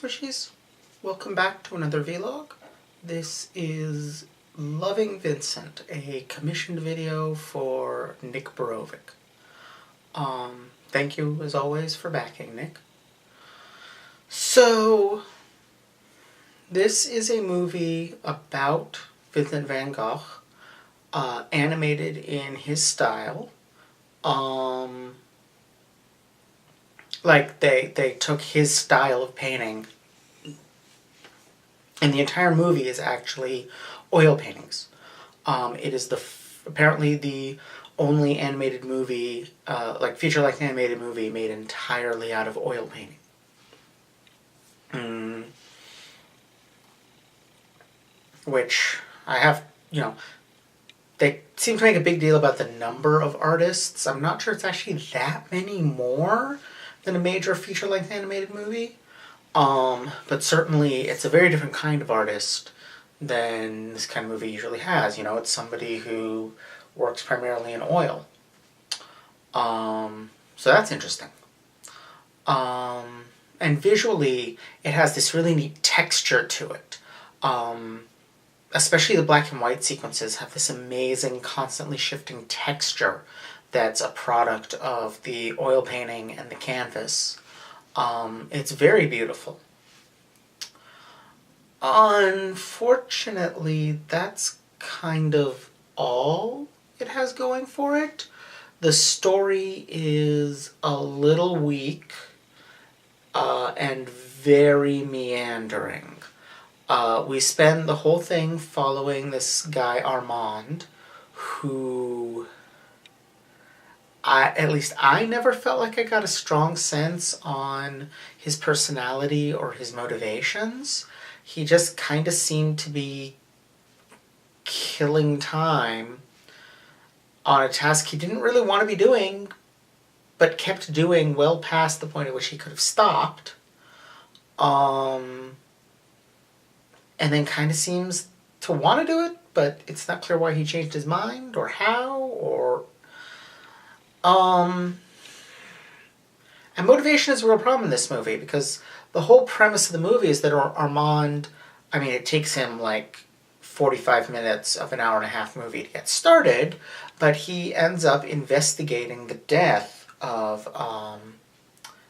Squishies, welcome back to another vlog. This is Loving Vincent, a commissioned video for Nick Borovic. Thank you as always for backing, Nick. So, this is a movie about Vincent van Gogh, animated in his style. Like, they took his style of painting, and the entire movie is actually oil paintings. It is apparently the only animated movie, feature-length animated movie made entirely out of oil painting. Which, I have, they seem to make a big deal about the number of artists. I'm not sure it's actually that many more than a major feature-length animated movie. But certainly it's a very different kind of artist than this kind of movie usually has. It's somebody who works primarily in oil. So that's interesting. And visually, it has this really neat texture to it. Especially the black and white sequences have this amazing, constantly shifting texture that's a product of the oil painting and the canvas. It's very beautiful. Unfortunately, that's kind of all it has going for it. The story is a little weak and very meandering. We spend the whole thing following this guy Armand, who at least I never felt like I got a strong sense on his personality or his motivations. He just kind of seemed to be killing time on a task he didn't really want to be doing, but kept doing well past the point at which he could have stopped. And then kind of seems to want to do it, but it's not clear why he changed his mind or how, or... And motivation is a real problem in this movie, because the whole premise of the movie is that Armand, it takes him like 45 minutes of an hour-and-a-half movie to get started, but he ends up investigating the death of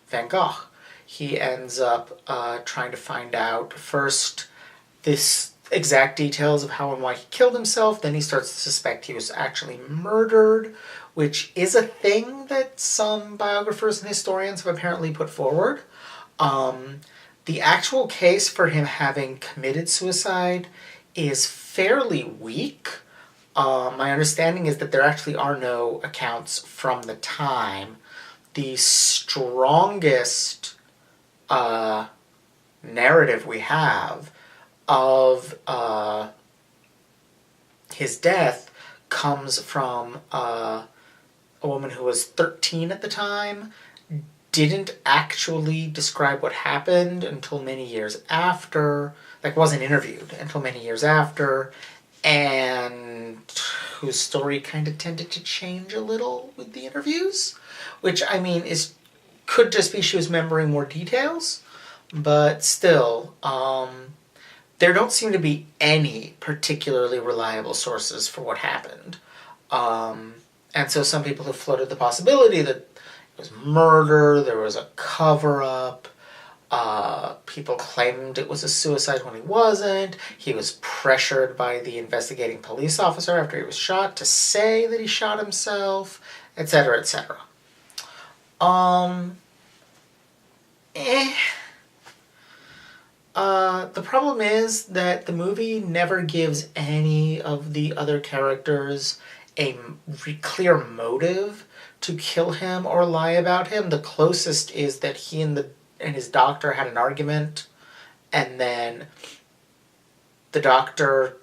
Van Gogh. He ends up trying to find out first this exact details of how and why he killed himself. Then he starts to suspect he was actually murdered, which is a thing that some biographers and historians have apparently put forward. The actual case for him having committed suicide is fairly weak. My understanding is that there actually are no accounts from the time. The strongest narrative we have of his death comes from a woman who was 13 at the time, didn't actually describe what happened until many years after, wasn't interviewed until many years after, and whose story kind of tended to change a little with the interviews, which, could just be she was remembering more details, but still, there don't seem to be any particularly reliable sources for what happened. And so some people have floated the possibility that it was murder, there was a cover-up, people claimed it was a suicide when he wasn't, he was pressured by the investigating police officer after he was shot to say that he shot himself, etc., etc. The problem is that the movie never gives any of the other characters a clear motive to kill him or lie about him. The closest is that he and his doctor had an argument, and then the doctor,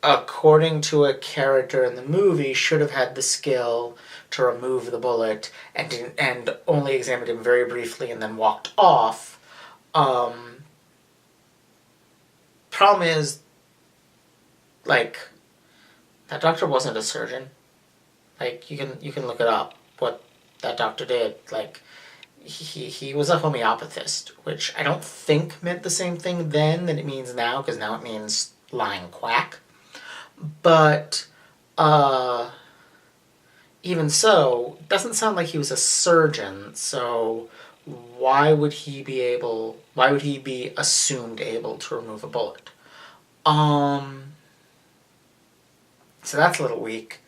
according to a character in the movie, should have had the skill to remove the bullet and only examined him very briefly and then walked off. Problem is, that doctor wasn't a surgeon. You can look it up, what that doctor did. he was a homeopathist, which I don't think meant the same thing then that it means now, because now it means lying quack. But even so, it doesn't sound like he was a surgeon, so why would he be assumed able to remove a bullet? So that's a little weak.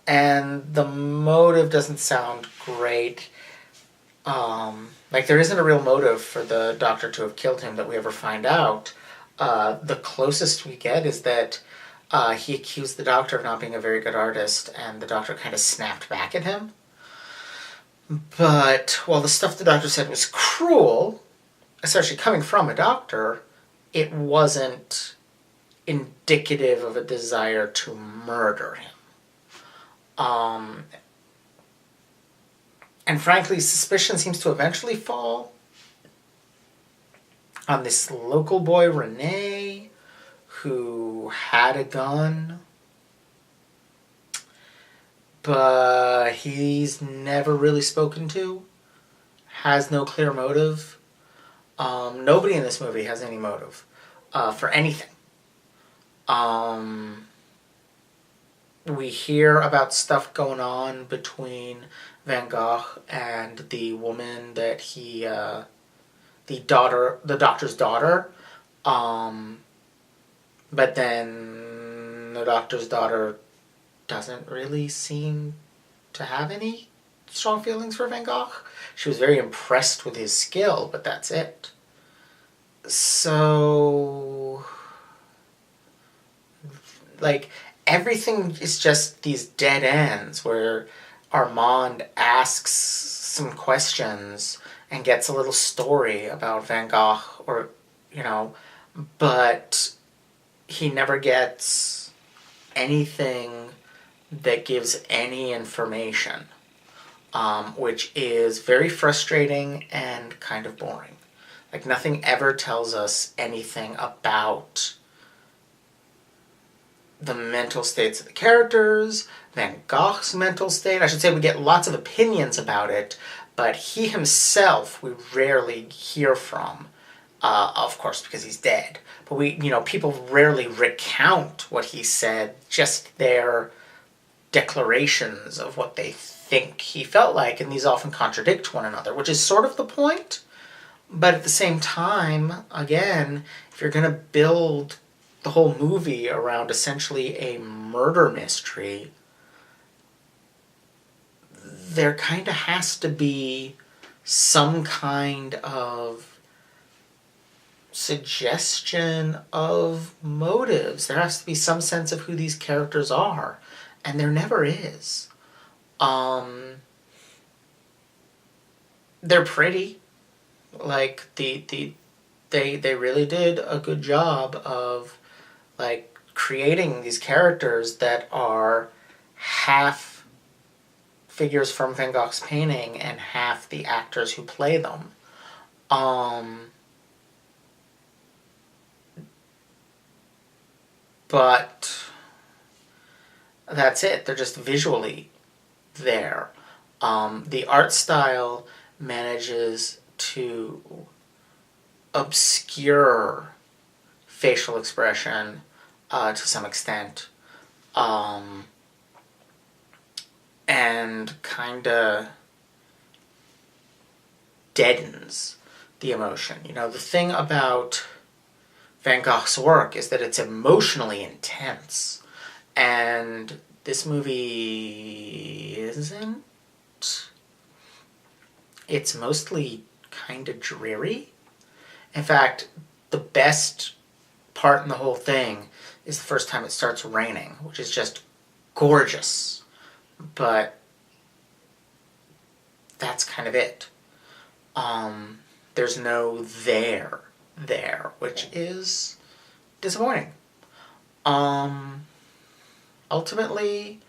And the motive doesn't sound great. Like, there isn't a real motive for the doctor to have killed him that we ever find out. The closest we get is that he accused the doctor of not being a very good artist, and the doctor kind of snapped back at him. But while the stuff the doctor said was cruel, especially coming from a doctor, it wasn't indicative of a desire to murder him. And frankly, suspicion seems to eventually fall on this local boy, Rene, who had a gun, but he's never really spoken to, has no clear motive. Nobody in this movie has any motive for anything. We hear about stuff going on between Van Gogh and the woman that he, the doctor's daughter. But then the doctor's daughter doesn't really seem to have any strong feelings for Van Gogh. She was very impressed with his skill, but that's it. So, like, everything is just these dead ends where Armand asks some questions and gets a little story about Van Gogh, or, but he never gets anything that gives any information, which is very frustrating and kind of boring. Like, nothing ever tells us anything about the mental states of the characters, Van Gogh's mental state. I should say we get lots of opinions about it, but he himself we rarely hear from, of course, because he's dead. But people rarely recount what he said, just their declarations of what they think he felt like, and these often contradict one another, which is sort of the point. But at the same time, again, if you're going to build the whole movie around essentially a murder mystery, there kind of has to be some kind of suggestion of motives. There has to be some sense of who these characters are, and there never is. They're pretty. Like, they really did a good job of, like, creating these characters that are half figures from Van Gogh's painting and half the actors who play them. But that's it. They're just visually there. The art style manages to obscure facial expression to some extent, and kind of deadens the emotion. The thing about Van Gogh's work is that it's emotionally intense, and this movie isn't. It's mostly kind of dreary. In fact, the best part in the whole thing is the first time it starts raining, which is just gorgeous. But that's kind of it. There's no there, which is disappointing. Ultimately,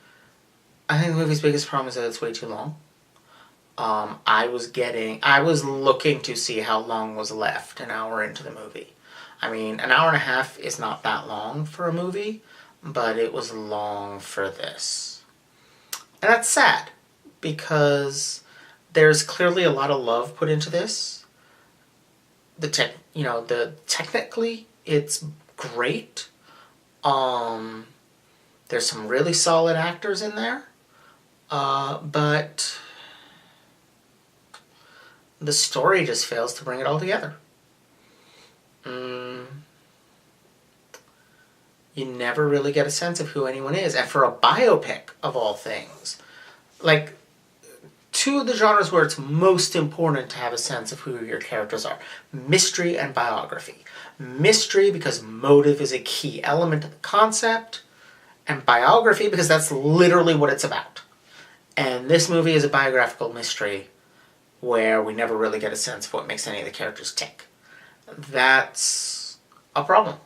I think the movie's biggest problem is that it's way too long. I was looking to see how long was left an hour into the movie. I mean, an hour and a half is not that long for a movie, but it was long for this. And that's sad, because there's clearly a lot of love put into this. Technically it's great. There's some really solid actors in there. But the story just fails to bring it all together. You never really get a sense of who anyone is. And for a biopic, of all things, like, two of the genres where it's most important to have a sense of who your characters are: mystery and biography. Mystery because motive is a key element of the concept, and biography because that's literally what it's about. And this movie is a biographical mystery where we never really get a sense of what makes any of the characters tick. That's a problem.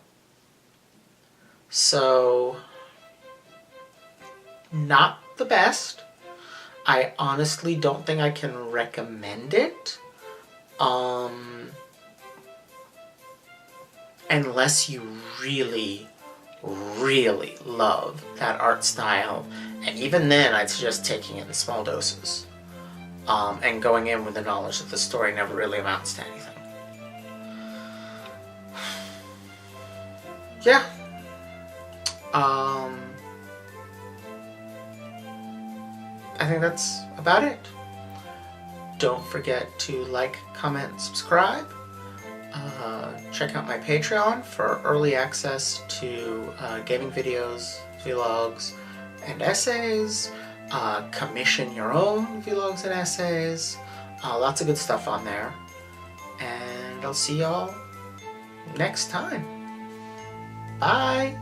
So, not the best. I honestly don't think I can recommend it. Unless you really, really love that art style. And even then, I'd suggest taking it in small doses. And going in with the knowledge that the story never really amounts to anything. Yeah. I think that's about it. Don't forget to like, comment, subscribe. Check out my Patreon for early access to gaming videos, vlogs, and essays. Commission your own vlogs and essays. Lots of good stuff on there. And I'll see y'all next time. Bye!